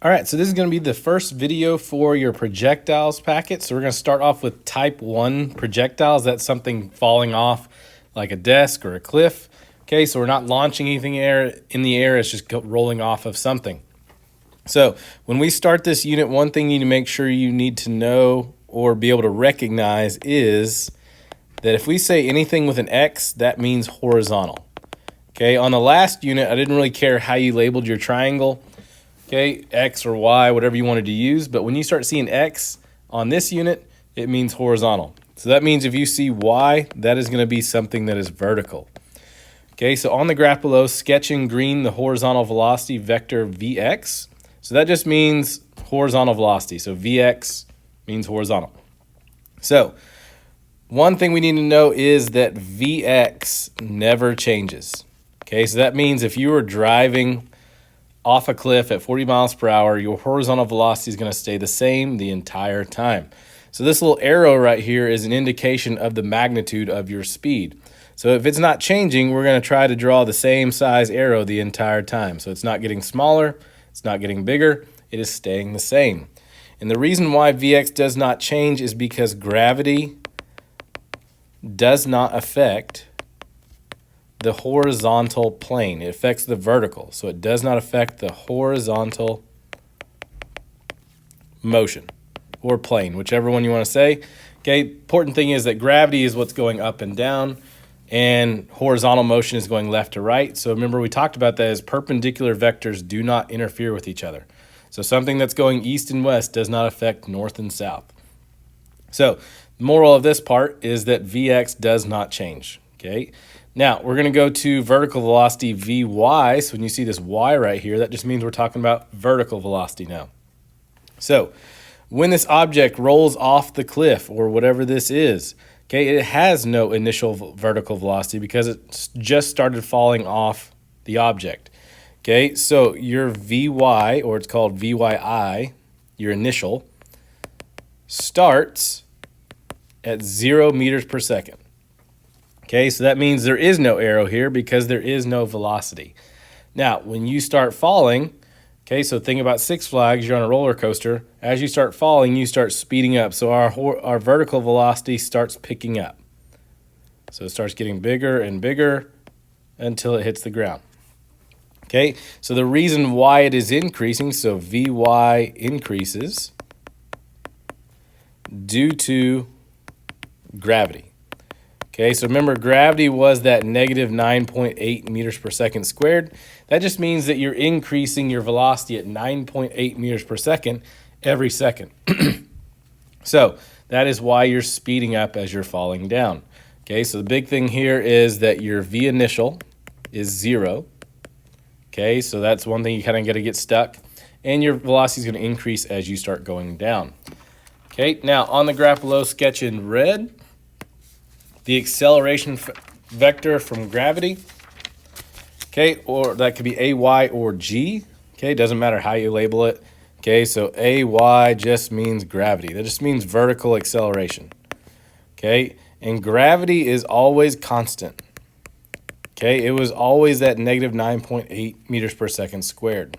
All right, so this is going to be the first video for your projectiles packet. So we're going to start off with type 1 projectiles. That's something falling off like a desk or a cliff. Okay, so we're not launching anything in the air. It's just rolling off of something. So when we start this unit, one thing you need to make sure you need to know or be able to recognize is that if we say anything with an X, that means horizontal. Okay, on the last unit, I didn't really care how you labeled your triangle. Okay, X or Y, whatever you wanted to use. But when you start seeing X on this unit, it means horizontal. So that means if you see Y, that is going to be something that is vertical. Okay, so on the graph below, sketch in green the horizontal velocity vector Vx. So that just means horizontal velocity. So Vx means horizontal. So one thing we need to know is that Vx never changes. Okay, so that means if you were driving off a cliff at 40 miles per hour, your horizontal velocity is going to stay the same the entire time. So this little arrow right here is an indication of the magnitude of your speed. So if it's not changing, we're going to try to draw the same size arrow the entire time. So it's not getting smaller, it's not getting bigger, it is staying the same. And the reason why Vx does not change is because gravity does not affect the horizontal plane. It affects the vertical, so it does not affect the horizontal motion or plane, whichever one you want to say. Okay, important thing is that gravity is what's going up and down, and horizontal motion is going left to right. So remember, we talked about that as perpendicular vectors do not interfere with each other. So something that's going east and west does not affect north and south. So the moral of this part is that Vx does not change. Okay. Now, we're going to go to vertical velocity Vy. So when you see this Y right here, that just means we're talking about vertical velocity now. So when this object rolls off the cliff or whatever this is, okay, it has no initial vertical velocity because it just started falling off the object. Okay, so your Vy, or it's called Vyi, your initial, starts at 0 meters per second. Okay, so that means there is no arrow here because there is no velocity. Now, when you start falling, okay, so think about Six Flags, you're on a roller coaster. As you start falling, you start speeding up. So our vertical velocity starts picking up. So it starts getting bigger and bigger until it hits the ground. Okay, so the reason why it is increasing, so Vy increases due to gravity. Okay, so remember, gravity was that negative 9.8 meters per second squared. That just means that you're increasing your velocity at 9.8 meters per second every second. So that is why you're speeding up as you're falling down. Okay, so the big thing here is that your V initial is 0. Okay, so that's one thing you kind of got to get stuck. And your velocity is going to increase as you start going down. Okay, now on the graph below, sketch in red the acceleration vector from gravity. Okay, or that could be AY or G. Okay, doesn't matter how you label it. Okay, so AY just means gravity. That just means vertical acceleration. Okay, and gravity is always constant. Okay, it was always that negative 9.8 meters per second squared.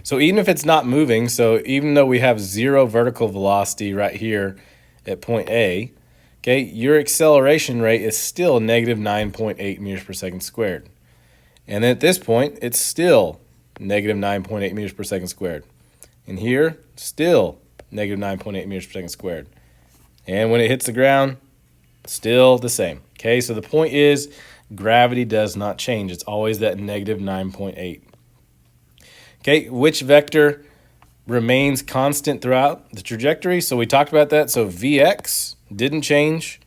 So even if it's not moving, so even though we have 0 vertical velocity right here at point A, okay, your acceleration rate is still negative 9.8 meters per second squared. And then at this point, it's still negative 9.8 meters per second squared. And here, still negative 9.8 meters per second squared. And when it hits the ground, still the same. Okay, so the point is gravity does not change. It's always that negative 9.8. Okay, which vector remains constant throughout the trajectory? So we talked about that. So Vx didn't change,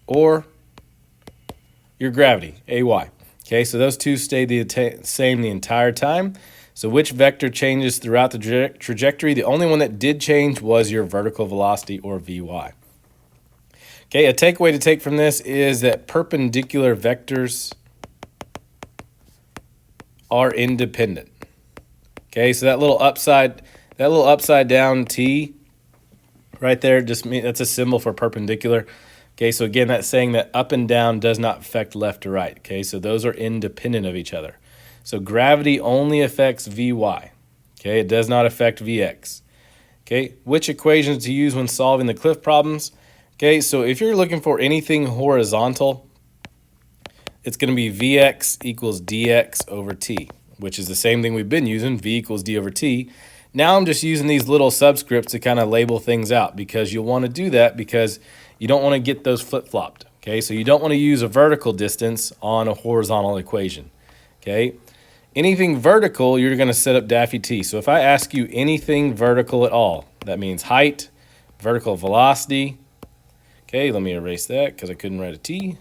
or your gravity, AY. Okay, so those two stay the same the entire time. So which vector changes throughout the trajectory? The only one that did change was your vertical velocity, or Vy. Okay, a takeaway to take from this is that perpendicular vectors are independent. Okay, so that little upside down T right there just means that's a symbol for perpendicular. Okay, so again, that's saying that up and down does not affect left to right. Okay, so those are independent of each other. So gravity only affects Vy. Okay, it does not affect Vx. Okay, which equations to use when solving the cliff problems? Okay, so if you're looking for anything horizontal, it's going to be Vx equals dx over t, which is the same thing we've been using, V equals d over t. Now I'm just using these little subscripts to kind of label things out, because you'll want to do that because you don't want to get those flip-flopped. Okay, so you don't want to use a vertical distance on a horizontal equation. Okay, anything vertical, you're going to set up Daffy T. So if I ask you anything vertical at all, that means height, vertical velocity. Okay, let me erase that because I couldn't write a T.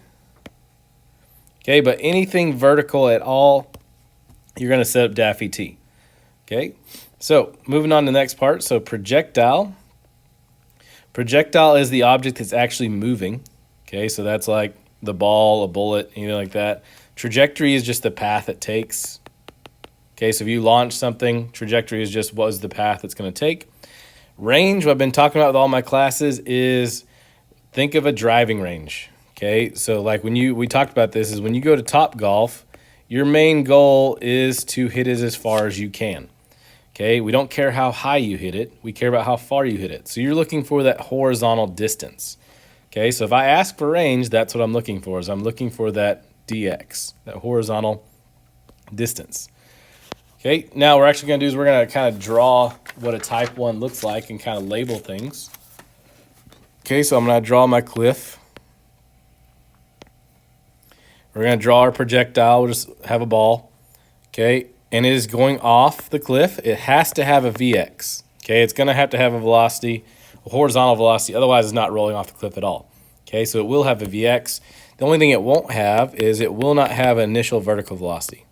Okay, but anything vertical at all, you're going to set up Daffy T. Okay, so moving on to the next part. So projectile. Projectile is the object that's actually moving. Okay, so that's like the ball, a bullet, anything like that. Trajectory is just the path it takes. Okay, so if you launch something, trajectory is just what is the path it's going to take. Range, what I've been talking about with all my classes, is think of a driving range. Okay, so like when we talked about this, is when you go to Top Golf, your main goal is to hit it as far as you can. Okay, we don't care how high you hit it, we care about how far you hit it. So you're looking for that horizontal distance. Okay, so if I ask for range, that's what I'm looking for, is I'm looking for that dx, that horizontal distance. Okay, now what we're actually going to do is we're going to kind of draw what a type 1 looks like and kind of label things. Okay, so I'm going to draw my cliff. We're going to draw our projectile. We'll just have a ball. Okay, and it is going off the cliff. It has to have a Vx. Okay, it's going to have a velocity, a horizontal velocity. Otherwise, it's not rolling off the cliff at all. Okay, so it will have a Vx. The only thing it won't have is it will not have an initial vertical velocity.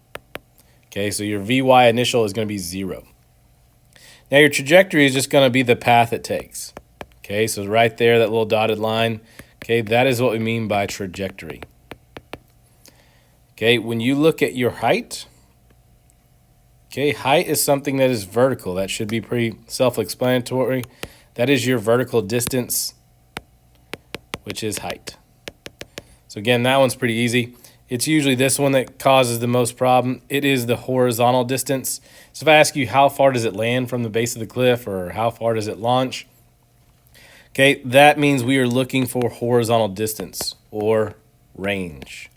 Okay, so your Vy initial is going to be 0. Now your trajectory is just going to be the path it takes. Okay, so right there, that little dotted line, okay, that is what we mean by trajectory. Okay, when you look at your height, okay, height is something that is vertical. That should be pretty self-explanatory. That is your vertical distance, which is height. So again, that one's pretty easy. It's usually this one that causes the most problem. It is the horizontal distance. So if I ask you how far does it land from the base of the cliff, or how far does it launch, okay, that means we are looking for horizontal distance or range.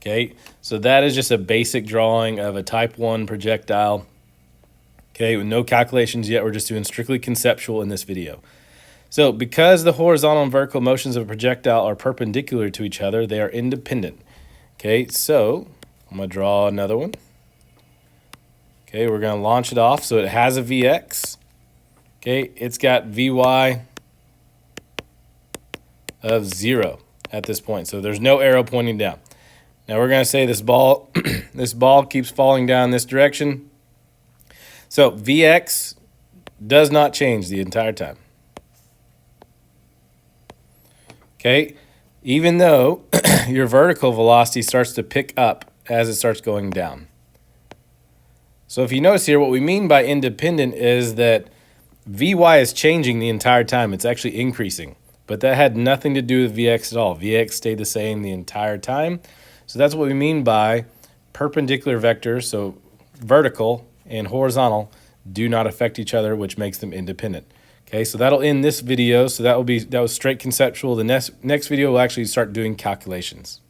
Okay, so that is just a basic drawing of a type 1 projectile. Okay, with no calculations yet, we're just doing strictly conceptual in this video. So because the horizontal and vertical motions of a projectile are perpendicular to each other, they are independent. Okay, so I'm going to draw another one. Okay, we're going to launch it off. So it has a Vx. Okay, it's got Vy of 0 at this point. So there's no arrow pointing down. Now we're going to say this ball, this ball keeps falling down this direction. So Vx does not change the entire time. Okay, even though your vertical velocity starts to pick up as it starts going down. So if you notice here, what we mean by independent is that Vy is changing the entire time. It's actually increasing, but that had nothing to do with Vx at all. Vx stayed the same the entire time. So that's what we mean by perpendicular vectors. So vertical and horizontal do not affect each other, which makes them independent. Okay, so that'll end this video. So that was straight conceptual. The next video we'll actually start doing calculations.